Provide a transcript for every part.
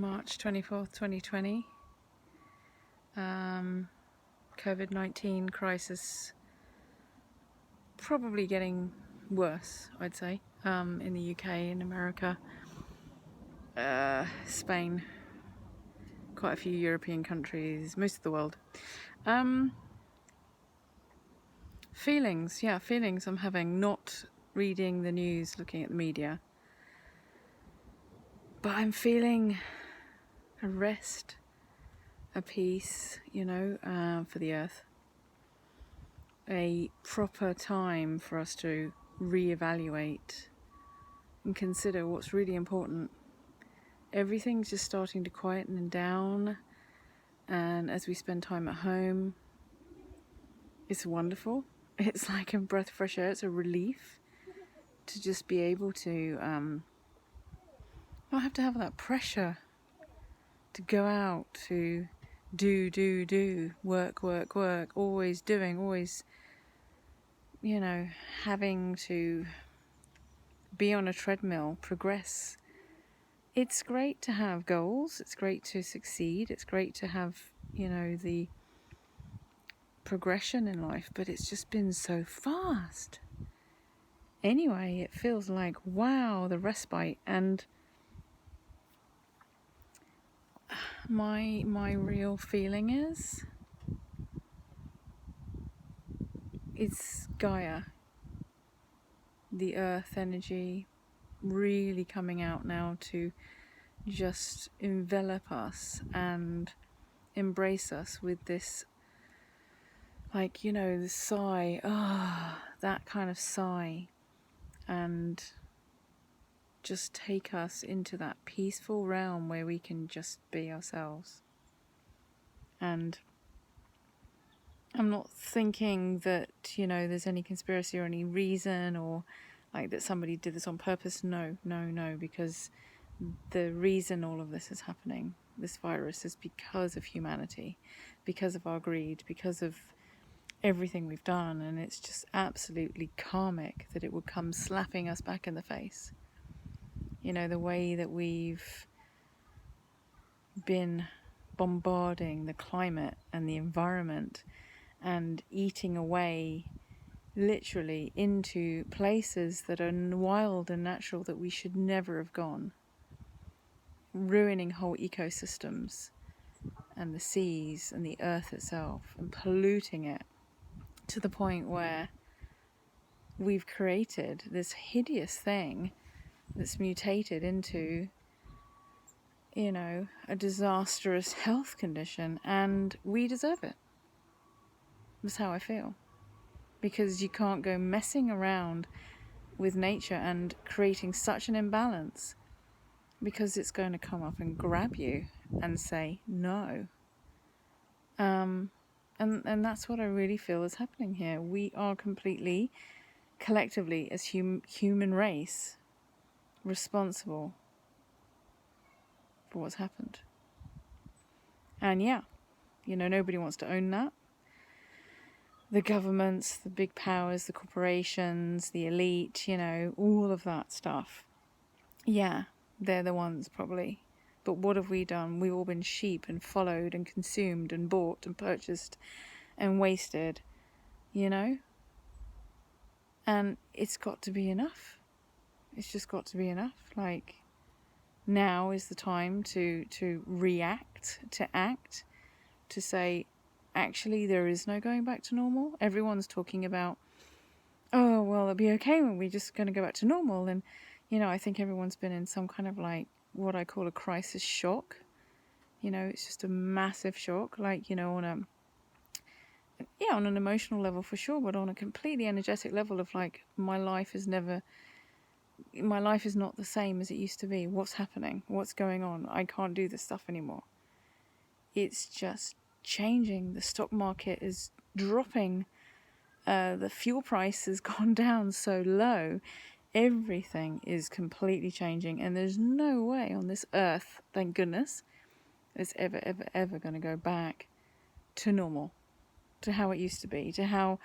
March 24th, 2020. COVID-19 crisis probably getting worse, I'd say, in the UK, in America, Spain, quite a few European countries, most of the world. Feelings I'm having, not reading the news, looking at the media. But I'm feeling a rest, a peace, for the earth. A proper time for us to reevaluate and consider what's really important. Everything's just starting to quieten down, and as we spend time at home, it's wonderful. It's like a breath of fresh air. It's a relief to just be able to not have to have that pressure to go out, to do, work, always doing, always, having to be on a treadmill, progress. It's great to have goals, it's great to succeed, it's great to have, the progression in life, but it's just been so fast. Anyway, it feels like, wow, the respite. And my real feeling is, it's Gaia, the earth energy, really coming out now to just envelop us and embrace us with this, the sigh, that kind of sigh, and just take us into that peaceful realm where we can just be ourselves. And I'm not thinking that, there's any conspiracy or any reason, or like that somebody did this on purpose. No, because the reason all of this is happening, this virus, is because of humanity, because of our greed, because of everything we've done. And it's just absolutely karmic that it would come slapping us back in the face. The way that we've been bombarding the climate and the environment and eating away literally into places that are wild and natural that we should never have gone, ruining whole ecosystems and the seas and the earth itself, and polluting it to the point where we've created this hideous thing that's mutated into, a disastrous health condition, and we deserve it. That's how I feel. Because you can't go messing around with nature and creating such an imbalance, because it's going to come up and grab you and say no. And that's what I really feel is happening here. We are completely, collectively, as human race, responsible for what's happened. And nobody wants to own that. The governments, the big powers, the corporations, the elite, all of that stuff. Yeah, they're the ones probably. But what have we done? We've all been sheep and followed and consumed and bought and purchased and wasted, And it's got to be enough. It's just got to be enough. Now is the time to react, to act, to say, actually, there is no going back to normal. Everyone's talking about, oh, well, it'll be okay when we're just going to go back to normal. And, I think everyone's been in some kind of what I call a crisis shock. It's just a massive shock, on an emotional level for sure, but on a completely energetic level of my life is not the same as it used to be. What's happening? What's going on? I can't do this stuff anymore. It's just changing. The stock market is dropping. The fuel price has gone down so low. Everything is completely changing, and there's no way on this earth, thank goodness, it's ever going to go back to normal, to how it used to be, to how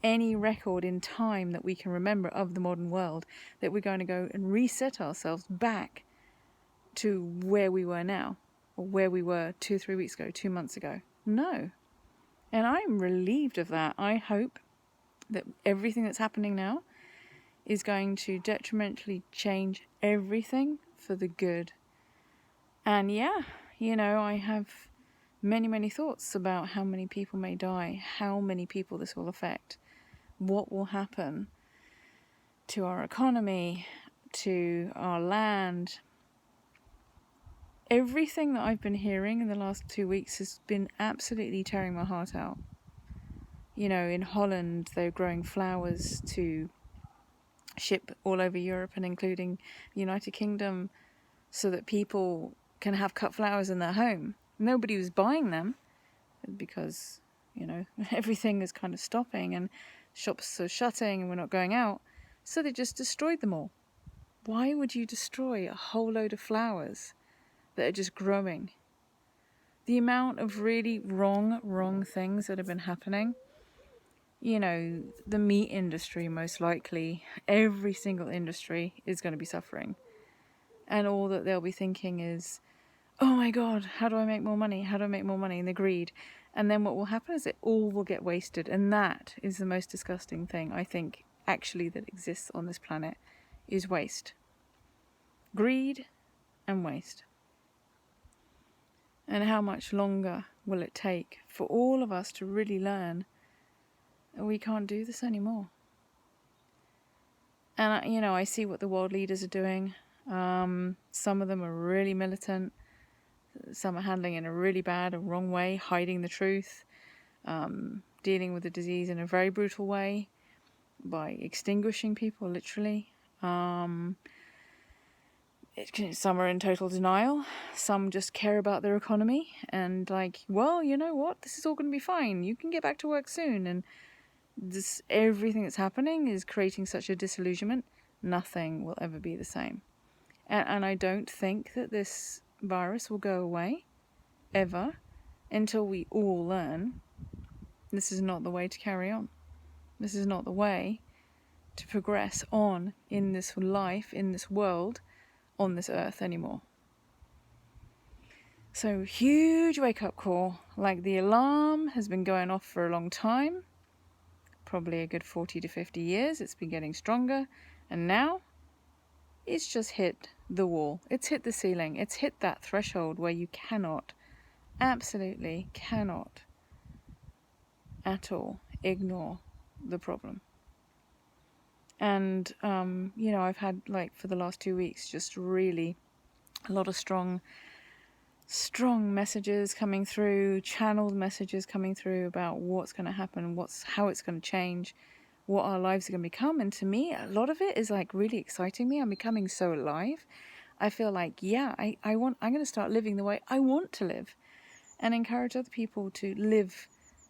any record in time that we can remember of the modern world, that we're going to go and reset ourselves back to where we were now, or where we were 2-3 weeks ago, 2 months ago. No. And I'm relieved of that. I hope that everything that's happening now is going to detrimentally change everything for the good. And yeah, I have many, many thoughts about how many people may die, how many people this will affect, what will happen to our economy, to our land. Everything that I've been hearing in the last 2 weeks has been absolutely tearing my heart out. In Holland, they're growing flowers to ship all over Europe and including the United Kingdom so that people can have cut flowers in their home. Nobody was buying them because, everything is kind of stopping and shops are shutting and we're not going out. So they just destroyed them all. Why would you destroy a whole load of flowers that are just growing? The amount of really wrong things that have been happening. The meat industry, most likely, every single industry is going to be suffering. And all that they'll be thinking is, oh my God, how do I make more money? How do I make more money? And the greed. And then what will happen is it all will get wasted. And that is the most disgusting thing, I think, actually, that exists on this planet, is waste. Greed and waste. And how much longer will it take for all of us to really learn that we can't do this anymore? And, I see what the world leaders are doing. Some of them are really militant. Some are handling it in a really bad or wrong way, hiding the truth, dealing with the disease in a very brutal way by extinguishing people, literally. Some are in total denial. Some just care about their economy and well, you know what? This is all going to be fine. You can get back to work soon. And everything that's happening is creating such a disillusionment. Nothing will ever be the same. And I don't think that this virus will go away, ever, until we all learn this is not the way to carry on. This is not the way to progress on in this life, in this world, on this earth anymore. So, huge wake-up call. Like the alarm has been going off for a long time, probably a good 40 to 50 years. It's been getting stronger, and now it's just hit the wall. It's hit the ceiling. It's hit that threshold where you cannot, absolutely cannot at all ignore the problem. And, I've had, for the last 2 weeks, just really a lot of strong messages coming through, channeled messages coming through about what's going to happen, how it's going to change, what our lives are going to become. And to me, a lot of it is really exciting me. I'm becoming so alive. I feel I'm going to start living the way I want to live and encourage other people to live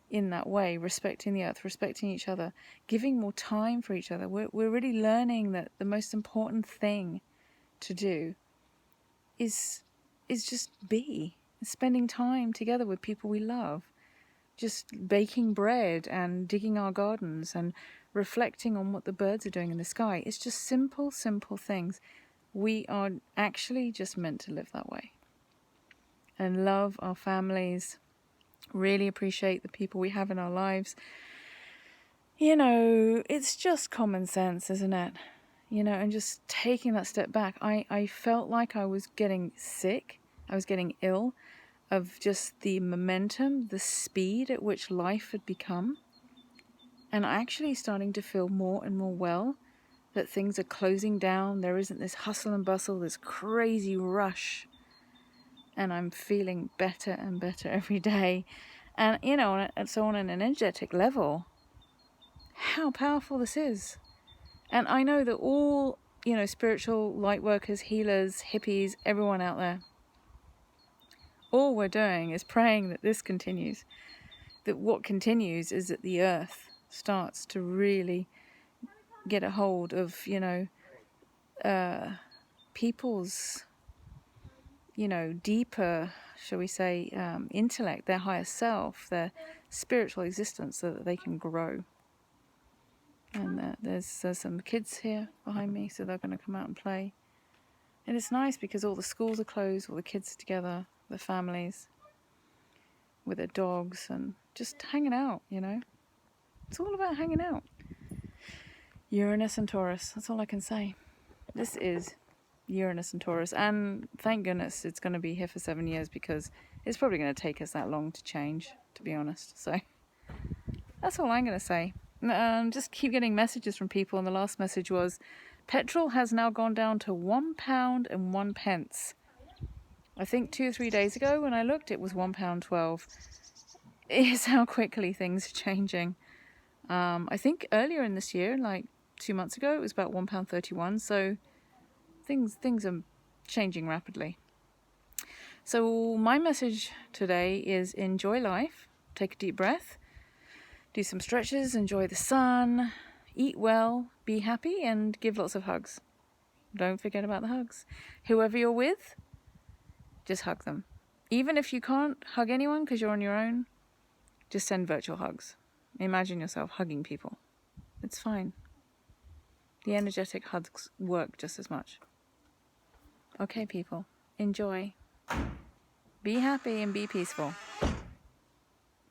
in that way, respecting the earth, respecting each other, giving more time for each other. We're really learning that the most important thing to do is just be, spending time together with people we love, just baking bread and digging our gardens and reflecting on what the birds are doing in the sky. It's just simple things. We are actually just meant to live that way and love our families, really appreciate the people we have in our lives. It's just common sense, isn't it? And just taking that step back. I felt like I was getting sick. I was getting ill of just the momentum, the speed at which life had become. And actually starting to feel more and more well, that things are closing down. There isn't this hustle and bustle, this crazy rush. And I'm feeling better and better every day. And, so on an energetic level, how powerful this is. And I know that all, spiritual light workers, healers, hippies, everyone out there, all we're doing is praying that this continues. That what continues is that the earth starts to really get a hold of, people's, deeper, shall we say, intellect, their higher self, their spiritual existence, so that they can grow. And there's some kids here behind me, so they're going to come out and play And it's nice because all the schools are closed, all the kids are together, the families with their dogs and just hanging out, you know. It's all about hanging out. Uranus and Taurus, that's all I can say. This is Uranus and Taurus, and thank goodness it's going to be here for 7 years, because it's probably going to take us that long to change, to be honest. So that's all I'm going to say. Just keep getting messages from people, and the last message was, petrol has now gone down to £1.01. I think 2 or 3 days ago when I looked, it was £1.12. It's how quickly things are changing. I think earlier in this year, like 2 months ago, it was about £1.31. So things are changing rapidly. So my message today is enjoy life, take a deep breath, do some stretches, enjoy the sun, eat well, be happy, and give lots of hugs. Don't forget about the hugs. Whoever you're with, just hug them. Even if you can't hug anyone because you're on your own, just send virtual hugs. Imagine yourself hugging people. It's fine. The energetic hugs work just as much. Okay, people, enjoy. Be happy and be peaceful.